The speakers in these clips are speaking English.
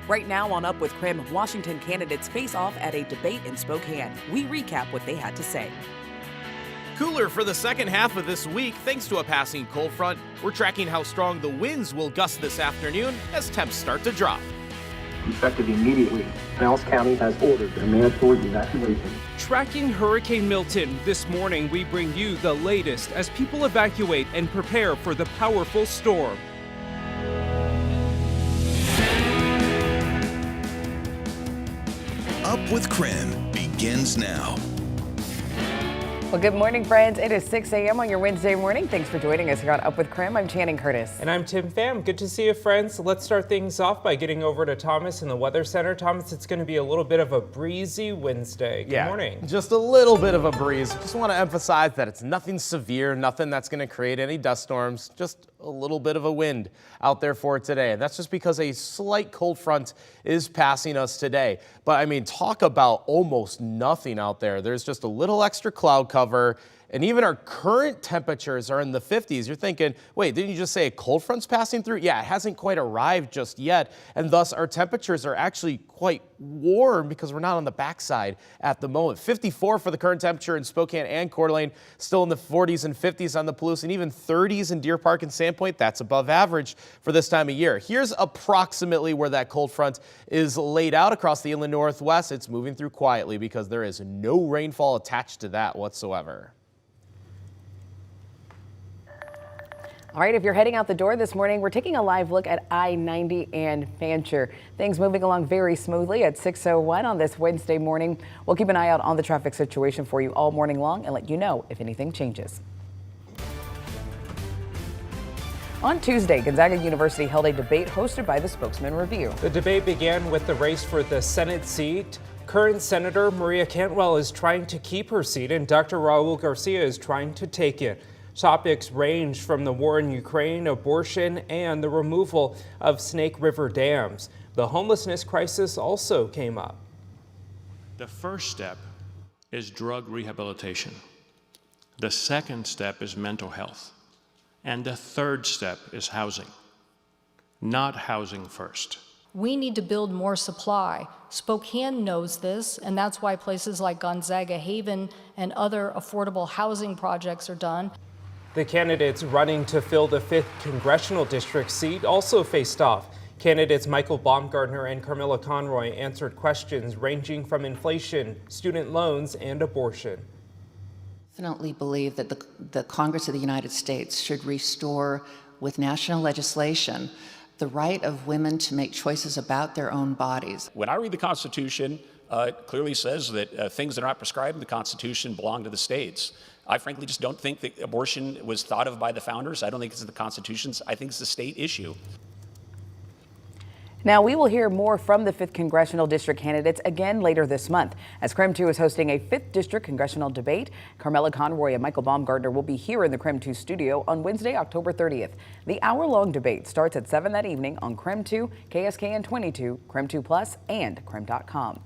Right now on Up with KREM, Washington candidates face off at a debate in Spokane. We recap what they had to say. Cooler for the second half of this week thanks to a passing cold front. We're tracking how strong the winds will gust this afternoon as temps start to drop. Effective immediately, Dallas County has ordered a mandatory evacuation. Tracking Hurricane Milton, this morning we bring you the latest as people evacuate and prepare for the powerful storm. Up with KREM begins now. Well, good morning, friends. It is 6 a.m. on your Wednesday morning. Thanks for joining us here on Up with KREM. I'm Channing Curtis. And I'm Tim Pham. Good to see you, friends. Let's start things off by getting over to Thomas in the Weather Center. Thomas, it's going to be a little bit of a breezy Wednesday. Good morning. Just a little bit of a breeze. Just want to emphasize that it's nothing severe, nothing that's going to create any dust storms, just a little bit of a wind out there for today. And that's just because a slight cold front is passing us today. But I mean, talk about almost nothing out there. There's just a little extra cloud cover. And even our current temperatures are in the 50s. You're thinking, wait, didn't you just say a cold front's passing through? Yeah, it hasn't quite arrived just yet. And thus our temperatures are actually quite warm because we're not on the backside at the moment. 54 for the current temperature in Spokane and Coeur d'Alene, still in the 40s and 50s on the Palouse, and even 30s in Deer Park and Sandpoint. That's above average for this time of year. Here's approximately where that cold front is laid out across the inland northwest. It's moving through quietly because there is no rainfall attached to that whatsoever. All right, if you're heading out the door this morning, we're taking a live look at I-90 and Fancher. Things moving along very smoothly at 6:01 on this Wednesday morning. We'll keep an eye out on the traffic situation for you all morning long and let you know if anything changes. On Tuesday, Gonzaga University held a debate hosted by the Spokesman Review. The debate began with the race for the Senate seat. Current Senator Maria Cantwell is trying to keep her seat, and Dr. Raul Garcia is trying to take it. Topics range from the war in Ukraine, abortion, and the removal of Snake River dams. The homelessness crisis also came up. The first step is drug rehabilitation. The second step is mental health. And the third step is housing. Not housing first. We need to build more supply. Spokane knows this, and that's why places like Gonzaga Haven and other affordable housing projects are done. The candidates running to fill the 5th congressional district seat also faced off. Candidates Michael Baumgartner and Carmilla Conroy answered questions ranging from inflation, student loans, and abortion. I definitely believe that the Congress of the United States should restore, with national legislation, the right of women to make choices about their own bodies. When I read the Constitution, it clearly says that things that are not prescribed in the Constitution belong to the states. I frankly just don't think that abortion was thought of by the founders. I don't think it's in the Constitutions. I think it's a state issue. Now, we will hear more from the 5th Congressional District candidates again later this month. As KREM 2 is hosting a 5th District congressional debate, Carmilla Conroy and Michael Baumgartner will be here in the KREM 2 studio on Wednesday, October 30th. The hour-long debate starts at 7 that evening on KREM 2, KSKN 22, KREM 2 Plus, and KREM.com.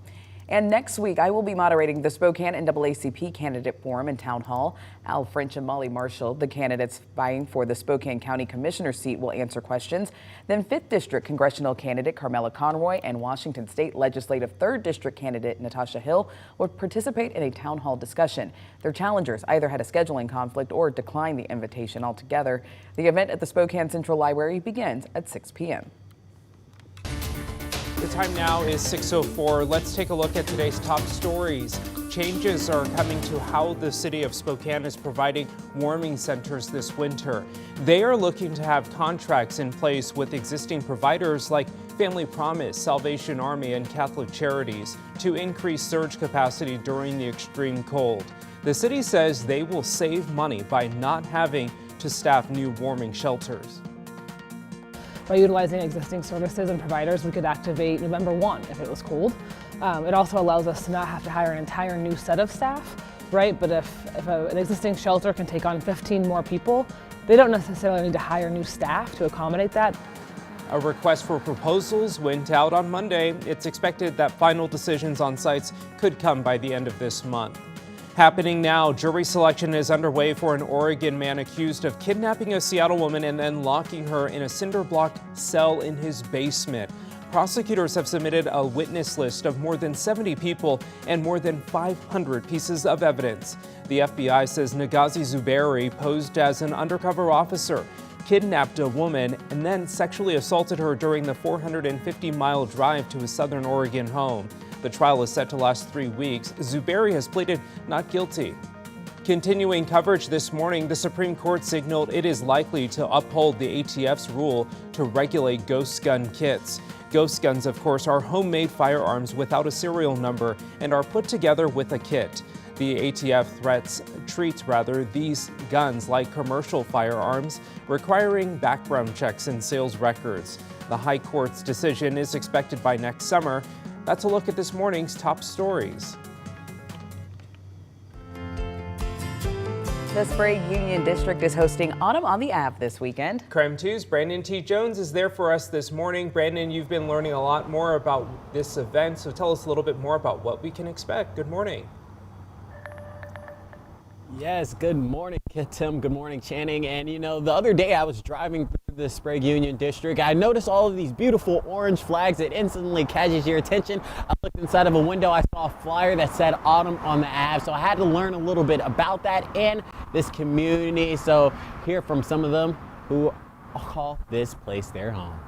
And next week, I will be moderating the Spokane NAACP Candidate Forum in Town Hall. Al French and Molly Marshall, the candidates vying for the Spokane County Commissioner seat, will answer questions. Then 5th District Congressional candidate Carmilla Conroy and Washington State Legislative 3rd District candidate Natasha Hill will participate in a town hall discussion. Their challengers either had a scheduling conflict or declined the invitation altogether. The event at the Spokane Central Library begins at 6 p.m. The time now is 6:04. Let's take a look at today's top stories. Changes are coming to how the city of Spokane is providing warming centers this winter. They are looking to have contracts in place with existing providers like Family Promise, Salvation Army, and Catholic Charities to increase surge capacity during the extreme cold. The city says they will save money by not having to staff new warming shelters. By utilizing existing services and providers, we could activate November 1 if it was cold. It also allows us to not have to hire an entire new set of staff, right? But if an existing shelter can take on 15 more people, they don't necessarily need to hire new staff to accommodate that. A request for proposals went out on Monday. It's expected that final decisions on sites could come by the end of this month. Happening now, jury selection is underway for an Oregon man accused of kidnapping a Seattle woman and then locking her in a cinder block cell in his basement. Prosecutors have submitted a witness list of more than 70 people and more than 500 pieces of evidence. The FBI says Nagazi Zuberi posed as an undercover officer, kidnapped a woman, and then sexually assaulted her during the 450-mile drive to his Southern Oregon home. The trial is set to last 3 weeks. Zuberi has pleaded not guilty. Continuing coverage this morning, the Supreme Court signaled it is likely to uphold the ATF's rule to regulate ghost gun kits. Ghost guns, of course, are homemade firearms without a serial number and are put together with a kit. The ATF treats these guns like commercial firearms, requiring background checks and sales records. The High Court's decision is expected by next summer. That's a look at this morning's top stories. The Sprague Union District is hosting Autumn on the Ave this weekend. KREM 2's Brandon T. Jones is there for us this morning. Brandon, you've been learning a lot more about this event, so tell us a little bit more about what we can expect. Good morning. Yes, good morning, Tim. Good morning, Channing. And you know, the other day I was driving through the Sprague Union District. I noticed all of these beautiful orange flags that instantly catches your attention. I looked inside of a window, I saw a flyer that said Autumn on the Ave. So I had to learn a little bit about that and this community. So hear from some of them who call this place their home.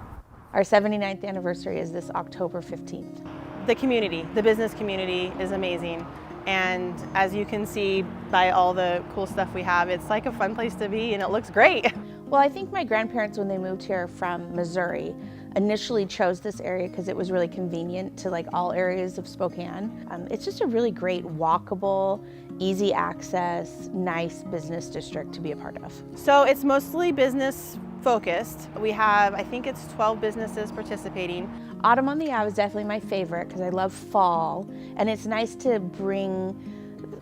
Our 79th anniversary is this October 15th. The community, the business community is amazing. And as you can see by all the cool stuff we have, it's like a fun place to be and it looks great. Well, I think my grandparents, when they moved here from Missouri, initially chose this area because it was really convenient to like all areas of Spokane. It's just a really great walkable, easy access, nice business district to be a part of. So it's mostly business focused. We have, I think it's 12 businesses participating. Autumn on the Ave is definitely my favorite because I love fall, and it's nice to bring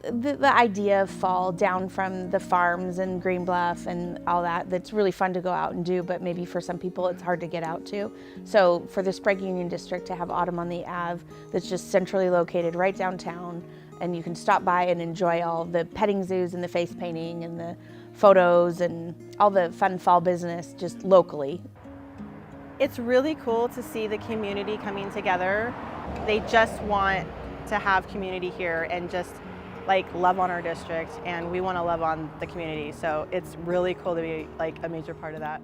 the idea of fall down from the farms and Green Bluff and all that. That's really fun to go out and do, but maybe for some people it's hard to get out to. So for the Sprague Union District to have Autumn on the Ave that's just centrally located right downtown, and you can stop by and enjoy all the petting zoos and the face painting and the photos and all the fun fall business just locally. It's really cool to see the community coming together. They just want to have community here and just like love on our district, and we want to love on the community. So it's really cool to be like a major part of that.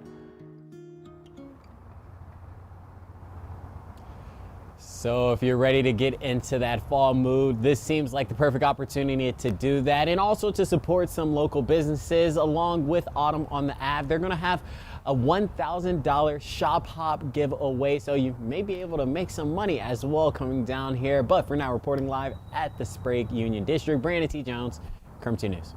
So if you're ready to get into that fall mood, this seems like the perfect opportunity to do that, and also to support some local businesses along with Autumn on the Ave. They're going to have a $1,000 shop hop giveaway, so you may be able to make some money as well coming down here. But for now, reporting live at the Sprague Union District, Brandon T. Jones, KREM 2 News.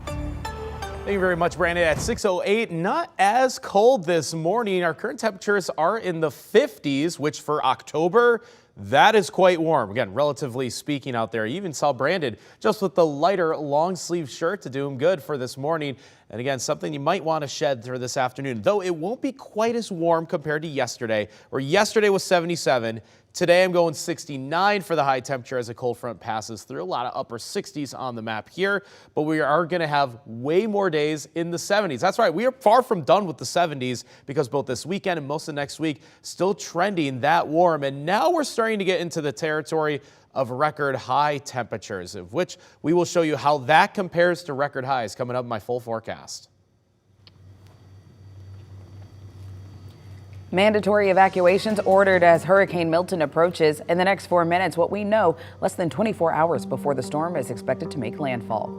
Thank you very much, Brandon. At 6:08, not as cold this morning. Our current temperatures are in the 50s, which for October, that is quite warm. Again, relatively speaking out there. You even saw Brandon just with the lighter long sleeve shirt to do him good for this morning. And again, something you might want to shed for this afternoon, though it won't be quite as warm compared to yesterday, where yesterday was 77. Today I'm going 69 for the high temperature as a cold front passes through. A lot of upper 60s on the map here, but we are going to have way more days in the 70s. That's right, we are far from done with the 70s because both this weekend and most of next week still trending that warm. And now we're starting to get into the territory of record high temperatures, of which we will show you how that compares to record highs coming up in my full forecast. Mandatory evacuations ordered as Hurricane Milton approaches. In the next 4 minutes, what we know less than 24 hours before the storm is expected to make landfall.